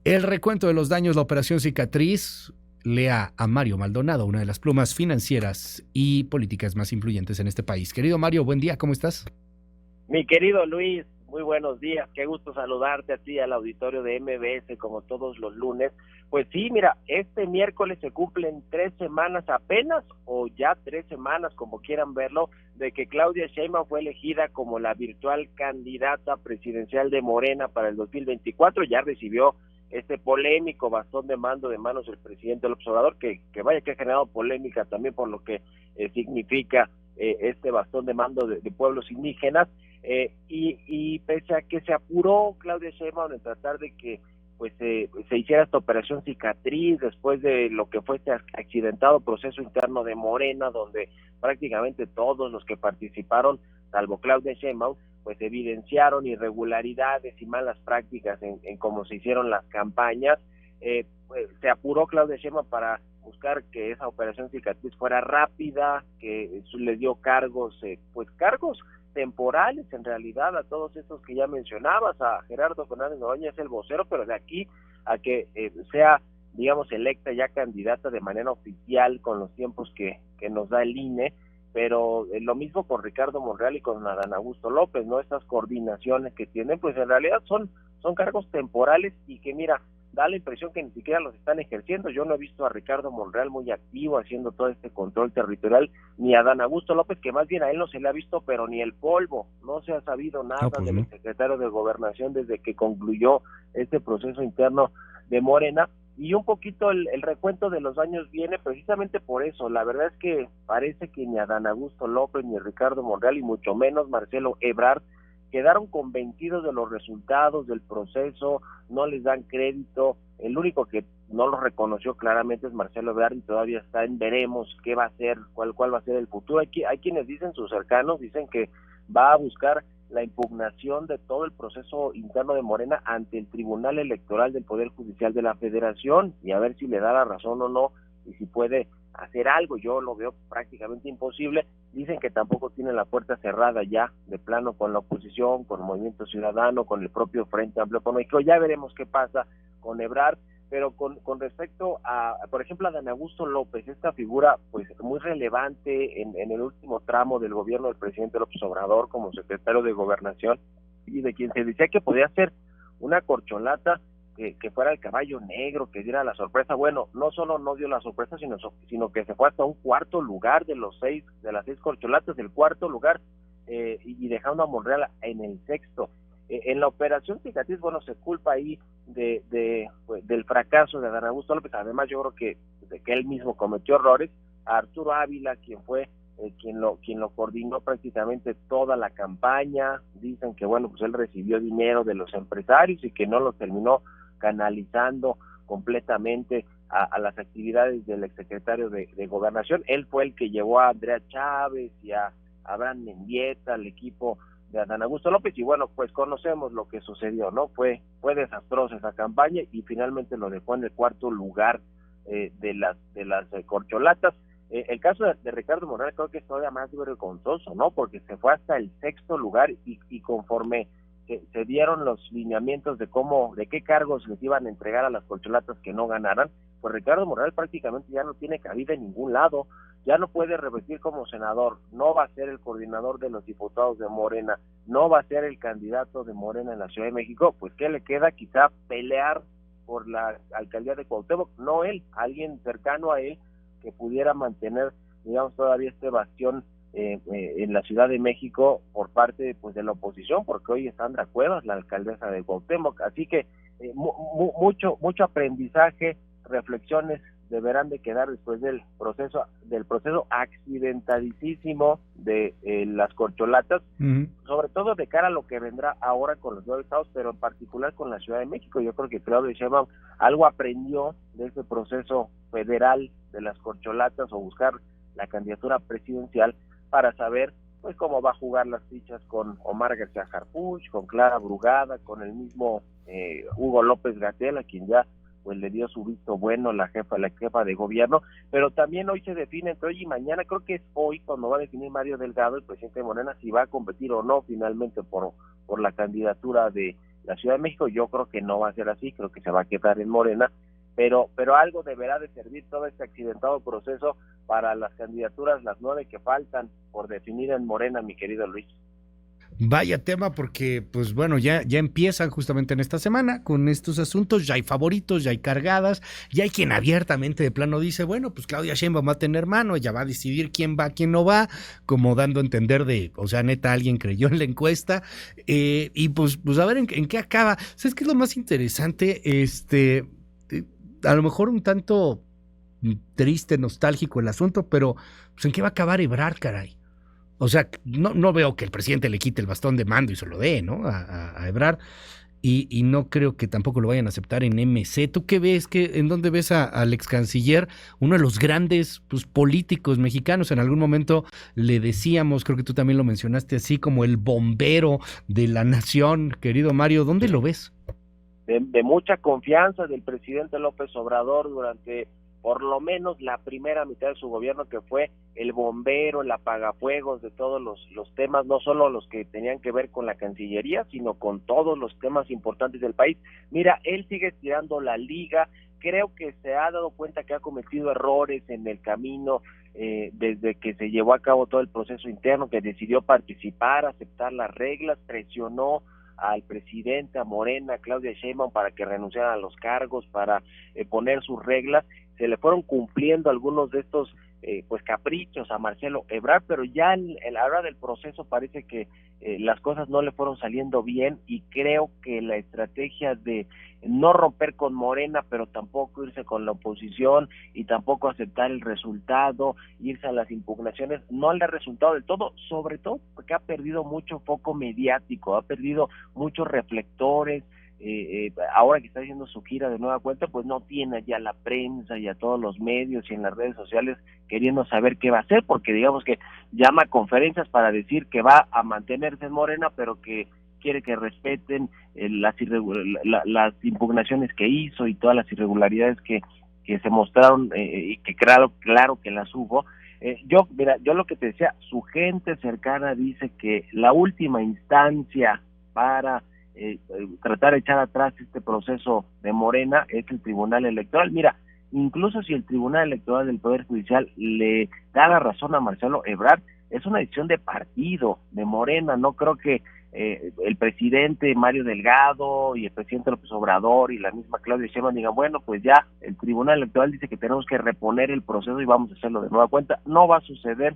El recuento de los daños, la operación Cicatriz. Lea a Mario Maldonado, una de las plumas financieras y políticas más influyentes en este país. Querido Mario, buen día, ¿cómo estás? Mi querido Luis, muy buenos días, qué gusto saludarte a ti, al auditorio de MBS, como todos los lunes. Pues sí, mira, este miércoles se cumplen 3 semanas apenas, o ya 3 semanas, como quieran verlo, de que Claudia Sheinbaum fue elegida como la virtual candidata presidencial de Morena para el 2024, ya recibió este polémico bastón de mando de manos del presidente López Obrador, que vaya que ha generado polémica también por lo que significa este bastón de mando de pueblos indígenas, y pese a que se apuró Claudia Sheinbaum en tratar de que pues se hiciera esta operación Cicatriz después de lo que fue este accidentado proceso interno de Morena, donde prácticamente todos los que participaron, salvo Claudia Sheinbaum, pues evidenciaron irregularidades y malas prácticas en cómo se hicieron las campañas. Pues, se apuró Claudia Sheinbaum para buscar que esa operación Cicatriz fuera rápida, que les dio cargos, cargos temporales en realidad a todos estos que ya mencionabas, a Gerardo Fernández Noroña es el vocero, pero de aquí a que sea, digamos, electa ya candidata de manera oficial con los tiempos que nos da el INE, pero lo mismo con Ricardo Monreal y con Adán Augusto López, ¿no? Estas coordinaciones que tienen, pues en realidad son cargos temporales y que mira, da la impresión que ni siquiera los están ejerciendo. Yo no he visto a Ricardo Monreal muy activo haciendo todo este control territorial, ni a Adán Augusto López, que más bien a él no se le ha visto, pero ni el polvo, no se ha sabido nada pues del no. secretario de Gobernación desde que concluyó este proceso interno de Morena. Y un poquito el recuento de los años viene precisamente por eso. La verdad es que parece que ni Adán Augusto López, ni Ricardo Monreal, y mucho menos Marcelo Ebrard, quedaron convencidos de los resultados del proceso, no les dan crédito. El único que no lo reconoció claramente es Marcelo Ebrard y todavía está en veremos qué va a hacer, cuál va a ser el futuro. Hay quienes dicen, sus cercanos, dicen que va a buscar la impugnación de todo el proceso interno de Morena ante el Tribunal Electoral del Poder Judicial de la Federación y a ver si le da la razón o no y si puede hacer algo. Yo lo veo prácticamente imposible. Dicen que tampoco tiene la puerta cerrada ya de plano con la oposición, con el Movimiento Ciudadano, con el propio Frente Amplio por México. Ya veremos qué pasa con Ebrard. Pero con respecto a, por ejemplo, a Dan Augusto López, esta figura pues muy relevante en el último tramo del gobierno del presidente López Obrador como secretario de Gobernación, y de quien se decía que podía ser una corcholata que fuera el caballo negro, que diera la sorpresa. Bueno, no solo no dio la sorpresa, sino que se fue hasta un cuarto lugar de las 6 corcholatas, el cuarto lugar, y dejando a Monreal en el sexto. En la operación Cicatriz, bueno, se culpa ahí del fracaso de Adán Augusto López. Además, yo creo que él mismo cometió errores. A Arturo Ávila, quien fue quien lo coordinó prácticamente toda la campaña, dicen que bueno, pues él recibió dinero de los empresarios y que no lo terminó canalizando completamente a las actividades del exsecretario de Gobernación. Él fue el que llevó a Andrea Chávez y a Abraham Mendieta, al equipo de Adán Augusto López, y bueno, pues conocemos lo que sucedió, ¿no? Fue desastrosa esa campaña y finalmente lo dejó en el cuarto lugar de las corcholatas. El caso de Ricardo Monreal creo que es todavía más vergonzoso, ¿no? Porque se fue hasta el sexto lugar y conforme se dieron los lineamientos de qué cargos les iban a entregar a las corcholatas que no ganaran, pues Ricardo Monreal prácticamente ya no tiene cabida en ningún lado, ya no puede repetir como senador, no va a ser el coordinador de los diputados de Morena, no va a ser el candidato de Morena en la Ciudad de México. Pues ¿qué le queda? Quizá pelear por la alcaldía de Cuauhtémoc, no él, alguien cercano a él que pudiera mantener, digamos, todavía este bastión en la Ciudad de México por parte pues de la oposición, porque hoy es Sandra Cuevas, la alcaldesa de Cuauhtémoc. Así que mucho aprendizaje, reflexiones deberán de quedar después del proceso accidentadísimo de las corcholatas, sobre todo de cara a lo que vendrá ahora con los 9 estados, pero en particular con la Ciudad de México. Yo creo que Claudia Sheinbaum algo aprendió de ese proceso federal de las corcholatas, o buscar la candidatura presidencial, para saber pues cómo va a jugar las fichas con Omar García Harfuch, con Clara Brugada, con el mismo Hugo López-Gatell, a quien ya pues le dio su visto bueno la jefa de gobierno. Pero también hoy se define, entre hoy y mañana, creo que es hoy cuando va a definir Mario Delgado, el presidente de Morena, si va a competir o no finalmente por la candidatura de la Ciudad de México. Yo creo que no va a ser así, creo que se va a quedar en Morena, pero algo deberá de servir todo este accidentado proceso para las candidaturas, las 9 que faltan por definir en Morena, mi querido Luis. Vaya tema, porque pues bueno, ya empiezan justamente en esta semana con estos asuntos, ya hay favoritos, ya hay cargadas, ya hay quien abiertamente de plano dice, bueno, pues Claudia Sheinbaum va a tener mano, ella va a decidir quién va, quién no va, como dando a entender o sea, neta, alguien creyó en la encuesta, y pues a ver en qué acaba. ¿Sabes qué es lo más interesante? A lo mejor un tanto triste, nostálgico el asunto, pero pues en qué va a acabar Ebrard, caray. O sea, no veo que el presidente le quite el bastón de mando y se lo dé, ¿no? A Ebrard. Y no creo que tampoco lo vayan a aceptar en MC. ¿Tú qué ves? ¿En dónde ves al ex canciller? Uno de los grandes políticos mexicanos. En algún momento le decíamos, creo que tú también lo mencionaste así, como el bombero de la nación, querido Mario. ¿Dónde lo ves? De mucha confianza del presidente López Obrador durante por lo menos la primera mitad de su gobierno, que fue el bombero, el apagafuegos de todos los temas, no solo los que tenían que ver con la Cancillería, sino con todos los temas importantes del país. Mira, él sigue estirando la liga, creo que se ha dado cuenta que ha cometido errores en el camino desde que se llevó a cabo todo el proceso interno, que decidió participar, aceptar las reglas, presionó al presidente, a Morena, a Claudia Sheinbaum para que renunciaran a los cargos, para poner sus reglas. Se le fueron cumpliendo algunos de estos caprichos a Marcelo Ebrard, pero ya a la hora del proceso parece que las cosas no le fueron saliendo bien, y creo que la estrategia de no romper con Morena, pero tampoco irse con la oposición y tampoco aceptar el resultado, irse a las impugnaciones, no le ha resultado del todo, sobre todo porque ha perdido mucho foco mediático, ha perdido muchos reflectores. Ahora que está haciendo su gira de nueva cuenta, pues no tiene ya la prensa y a todos los medios y en las redes sociales queriendo saber qué va a hacer, porque digamos que llama a conferencias para decir que va a mantenerse en Morena, pero que quiere que respeten las impugnaciones que hizo y todas las irregularidades que se mostraron y que claro que las hubo. Yo lo que te decía, su gente cercana dice que la última instancia para tratar de echar atrás este proceso de Morena es el Tribunal Electoral. Mira, incluso si el Tribunal Electoral del Poder Judicial le da la razón a Marcelo Ebrard, es una decisión de partido, de Morena. No creo que el presidente Mario Delgado y el presidente López Obrador y la misma Claudia Sheinbaum digan, bueno, pues ya el Tribunal Electoral dice que tenemos que reponer el proceso y vamos a hacerlo de nueva cuenta. No va a suceder.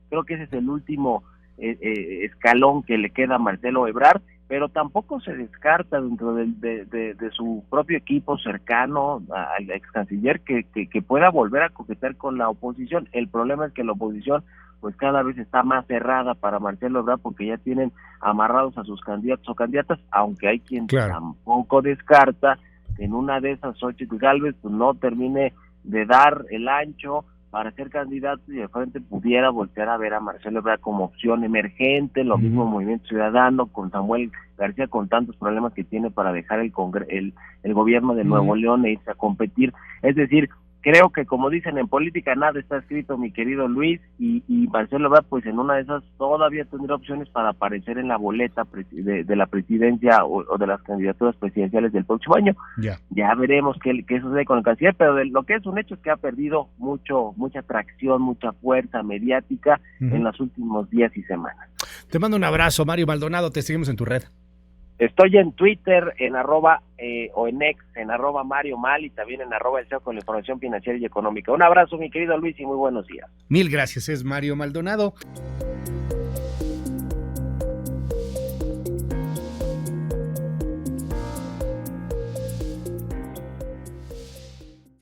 Creo que ese es el último escalón que le queda a Marcelo Ebrard, pero tampoco se descarta dentro de su propio equipo cercano al ex canciller que pueda volver a coquetear con la oposición. El problema es que la oposición pues cada vez está más cerrada para Marcelo Ebrard, porque ya tienen amarrados a sus candidatos o candidatas, aunque hay quien tampoco descarta que en una de esas Xochitl Gálvez pues no termine de dar el ancho para ser candidato y de frente pudiera voltear a ver a Marcelo Ebrard como opción emergente. Lo mismo Movimiento Ciudadano con Samuel García, con tantos problemas que tiene para dejar el gobierno de Nuevo León e irse a competir. Es decir, creo que, como dicen en política, nada está escrito, mi querido Luis, y Marcelo Ebrard pues en una de esas todavía tendrá opciones para aparecer en la boleta de la presidencia o de las candidaturas presidenciales del próximo año. Ya veremos qué sucede con el canciller, pero de lo que es un hecho es que ha perdido mucha atracción, mucha fuerza mediática en los últimos días y semanas. Te mando un abrazo, Mario Maldonado, te seguimos en tu red. Estoy en Twitter, en o en X, en @Mario Mal, y también en @El CEO con la información financiera y económica. Un abrazo, mi querido Luis, y muy buenos días. Mil gracias, es Mario Maldonado.